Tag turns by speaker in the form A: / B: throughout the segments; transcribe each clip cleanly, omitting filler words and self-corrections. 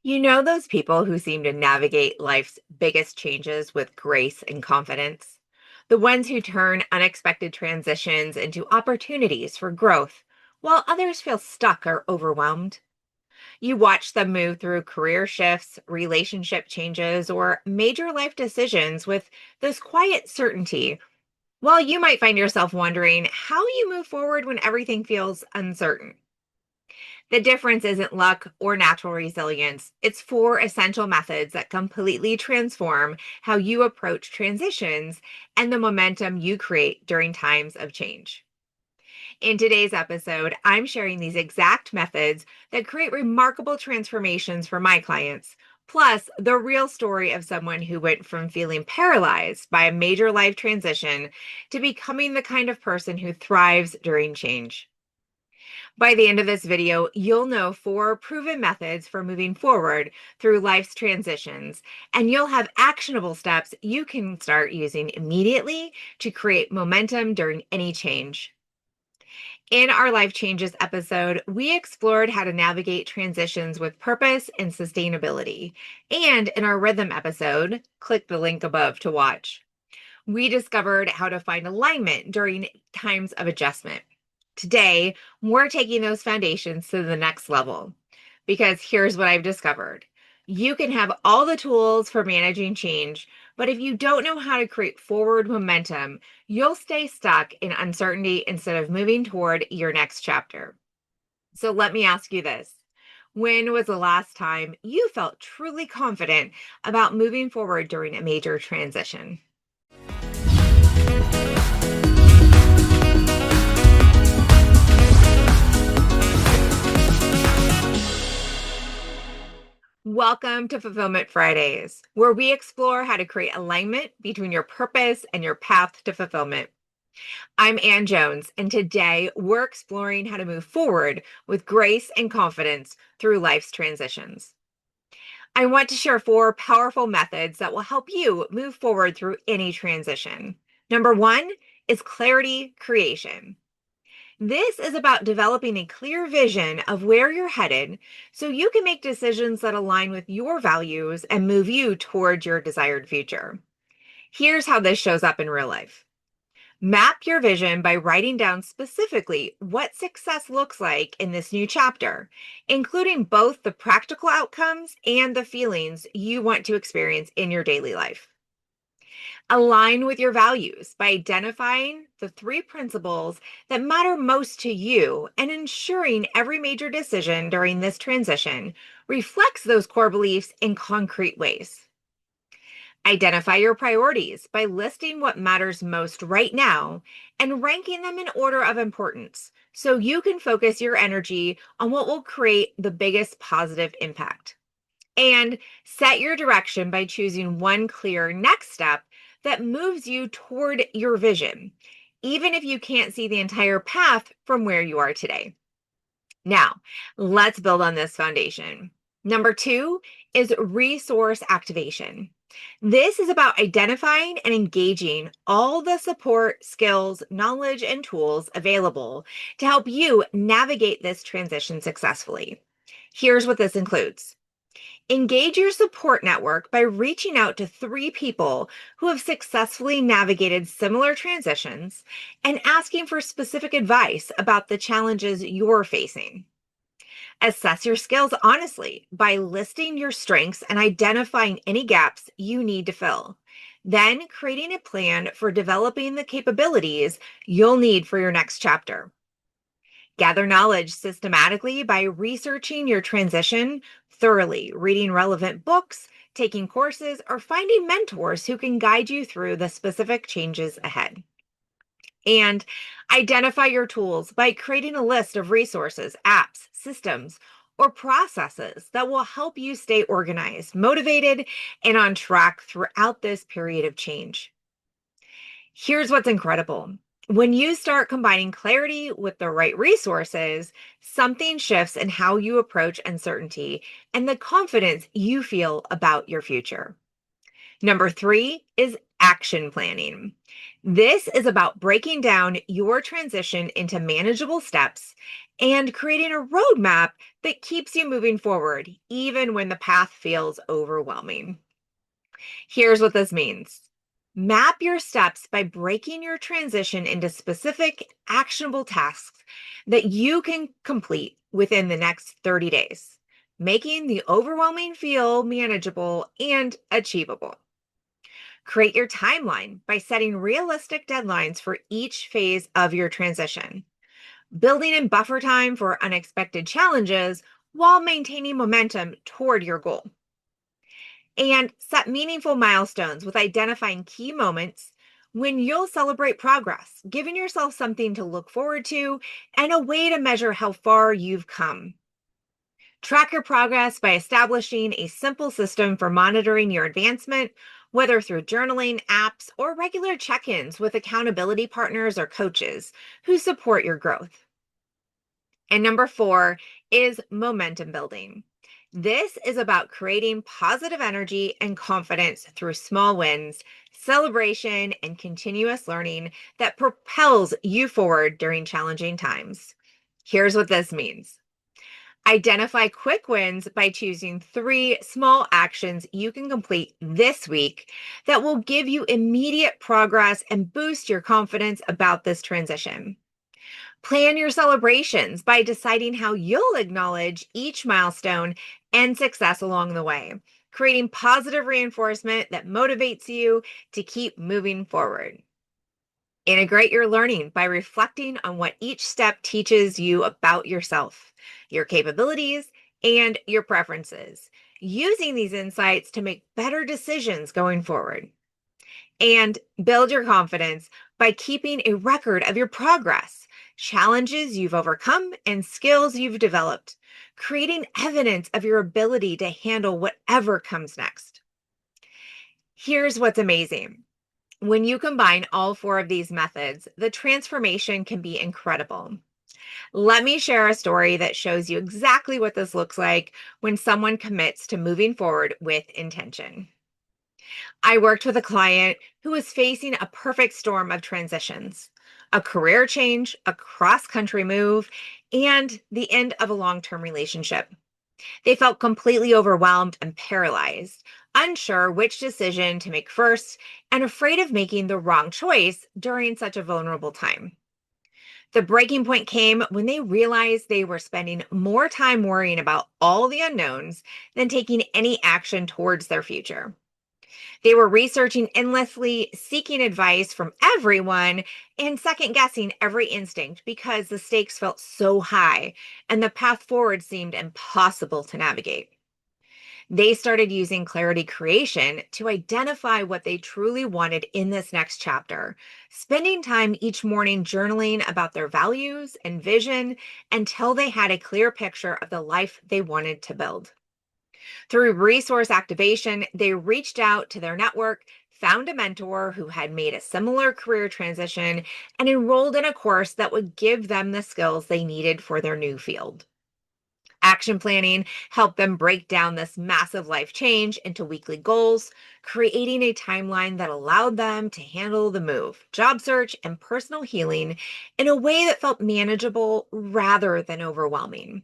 A: You know those people who seem to navigate life's biggest changes with grace and confidence? The ones who turn unexpected transitions into opportunities for growth, while others feel stuck or overwhelmed. You watch them move through career shifts, relationship changes, or major life decisions with this quiet certainty, while you might find yourself wondering how you move forward when everything feels uncertain. The difference isn't luck or natural resilience. It's four essential methods that completely transform how you approach transitions and the momentum you create during times of change. In today's episode, I'm sharing these exact methods that create remarkable transformations for my clients, plus the real story of someone who went from feeling paralyzed by a major life transition to becoming the kind of person who thrives during change. By the end of this video, you'll know four proven methods for moving forward through life's transitions, and you'll have actionable steps you can start using immediately to create momentum during any change. In our Life Changes episode, we explored how to navigate transitions with purpose and sustainability. And in our Rhythm episode, click the link above to watch. We discovered how to find alignment during times of adjustment. Today, we're taking those foundations to the next level because here's what I've discovered. You can have all the tools for managing change, but if you don't know how to create forward momentum, you'll stay stuck in uncertainty instead of moving toward your next chapter. So let me ask you this. When was the last time you felt truly confident about moving forward during a major transition? Welcome to Fulfillment Fridays, where we explore how to create alignment between your purpose and your path to fulfillment. I'm Ann Jones, and today we're exploring how to move forward with grace and confidence through life's transitions. I want to share four powerful methods that will help you move forward through any transition. Number one is clarity creation. This is about developing a clear vision of where you're headed so you can make decisions that align with your values and move you towards your desired future. Here's how this shows up in real life. Map your vision by writing down specifically what success looks like in this new chapter, including both the practical outcomes and the feelings you want to experience in your daily life. Align with your values by identifying the three principles that matter most to you and ensuring every major decision during this transition reflects those core beliefs in concrete ways. Identify your priorities by listing what matters most right now and ranking them in order of importance so you can focus your energy on what will create the biggest positive impact. And set your direction by choosing one clear next step that moves you toward your vision, even if you can't see the entire path from where you are today. Now, let's build on this foundation. Number two is resource activation. This is about identifying and engaging all the support, skills, knowledge, and tools available to help you navigate this transition successfully. Here's what this includes. Engage your support network by reaching out to three people who have successfully navigated similar transitions and asking for specific advice about the challenges you're facing. Assess your skills honestly by listing your strengths and identifying any gaps you need to fill. Then, creating a plan for developing the capabilities you'll need for your next chapter. Gather knowledge systematically by researching your transition thoroughly, reading relevant books, taking courses, or finding mentors who can guide you through the specific changes ahead. And identify your tools by creating a list of resources, apps, systems, or processes that will help you stay organized, motivated, and on track throughout this period of change. Here's what's incredible. When you start combining clarity with the right resources, something shifts in how you approach uncertainty and the confidence you feel about your future. Number three is Action planning. This is about breaking down your transition into manageable steps and creating a roadmap that keeps you moving forward, even when the path feels overwhelming. Here's what this means. Map your steps by breaking your transition into specific, actionable tasks that you can complete within the next 30 days, making the overwhelming feel manageable and achievable. Create your timeline by setting realistic deadlines for each phase of your transition, building in buffer time for unexpected challenges while maintaining momentum toward your goal. And set meaningful milestones with identifying key moments when you'll celebrate progress, giving yourself something to look forward to and a way to measure how far you've come. Track your progress by establishing a simple system for monitoring your advancement, whether through journaling, apps, or regular check ins with accountability partners or coaches who support your growth. And number four is momentum building. This is about creating positive energy and confidence through small wins, celebration, and continuous learning that propels you forward during challenging times. Here's what this means. Identify quick wins by choosing 3 small actions you can complete this week that will give you immediate progress and boost your confidence about this transition. Plan your celebrations by deciding how you'll acknowledge each milestone and success along the way, creating positive reinforcement that motivates you to keep moving forward. Integrate your learning by reflecting on what each step teaches you about yourself, your capabilities, and your preferences, using these insights to make better decisions going forward. And build your confidence by keeping a record of your progress, challenges you've overcome, and skills you've developed, creating evidence of your ability to handle whatever comes next. Here's what's amazing. When you combine all 4 of these methods, the transformation can be incredible. Let me share a story that shows you exactly what this looks like when someone commits to moving forward with intention. I worked with a client who was facing a perfect storm of transitions, a career change, a cross country move, and the end of a long term relationship. They felt completely overwhelmed and paralyzed, unsure which decision to make first, and afraid of making the wrong choice during such a vulnerable time. The breaking point came when they realized they were spending more time worrying about all the unknowns than taking any action towards their future. They were researching endlessly, seeking advice from everyone, and second guessing every instinct because the stakes felt so high and the path forward seemed impossible to navigate. They started using Clarity Creation to identify what they truly wanted in this next chapter, spending time each morning journaling about their values and vision until they had a clear picture of the life they wanted to build. Through resource activation, they reached out to their network, found a mentor who had made a similar career transition, and enrolled in a course that would give them the skills they needed for their new field. Action planning helped them break down this massive life change into weekly goals, creating a timeline that allowed them to handle the move, job search, and personal healing in a way that felt manageable rather than overwhelming.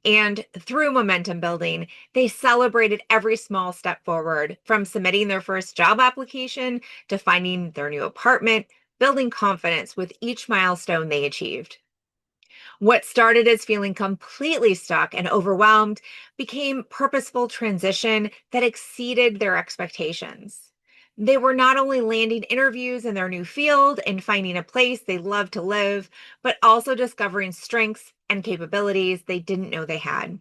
A: And through momentum building, they celebrated every small step forward, from submitting their first job application to finding their new apartment, building confidence with each milestone they achieved. What started as feeling completely stuck and overwhelmed became purposeful transition that exceeded their expectations. They were not only landing interviews in their new field and finding a place they love to live, but also discovering strengths and capabilities they didn't know they had.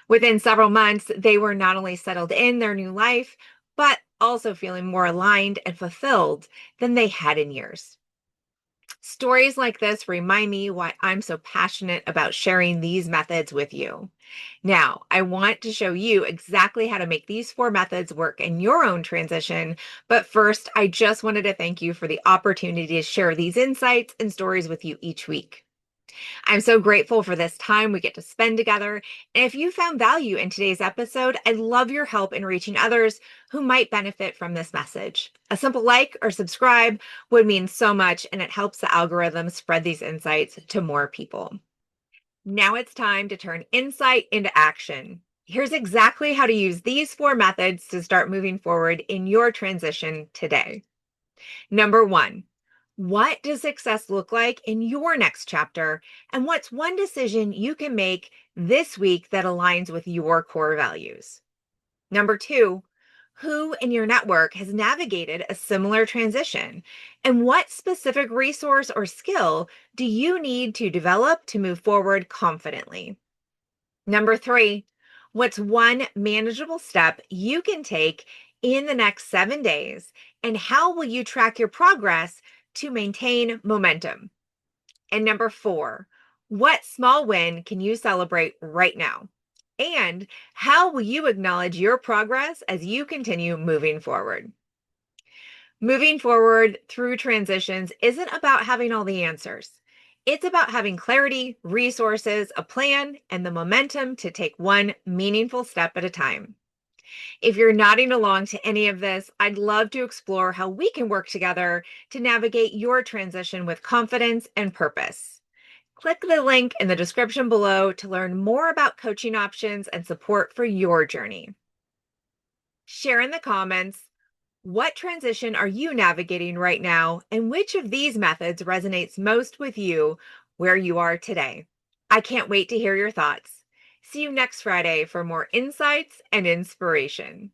A: Within several months, they were not only settled in their new life, but also feeling more aligned and fulfilled than they had in years. Stories like this remind me why I'm so passionate about sharing these methods with you. Now, I want to show you exactly how to make these 4 methods work in your own transition. But first, I just wanted to thank you for the opportunity to share these insights and stories with you each week. I'm so grateful for this time we get to spend together. And if you found value in today's episode, I'd love your help in reaching others who might benefit from this message. A simple like or subscribe would mean so much, and it helps the algorithm spread these insights to more people. Now it's time to turn insight into action. Here's exactly how to use these 4 methods to start moving forward in your transition today. Number one, what does success look like in your next chapter? And what's one decision you can make this week that aligns with your core values? Number two, who in your network has navigated a similar transition? And what specific resource or skill do you need to develop to move forward confidently? Number three, what's one manageable step you can take in the next 7 days? And how will you track your progress to maintain momentum? And number four, what small win can you celebrate right now? And how will you acknowledge your progress as you continue moving forward? Moving forward through transitions isn't about having all the answers. It's about having clarity, resources, a plan, and the momentum to take one meaningful step at a time. If you're nodding along to any of this, I'd love to explore how we can work together to navigate your transition with confidence and purpose. Click the link in the description below to learn more about coaching options and support for your journey. Share in the comments, what transition are you navigating right now, and which of these methods resonates most with you where you are today? I can't wait to hear your thoughts. See you next Friday for more insights and inspiration.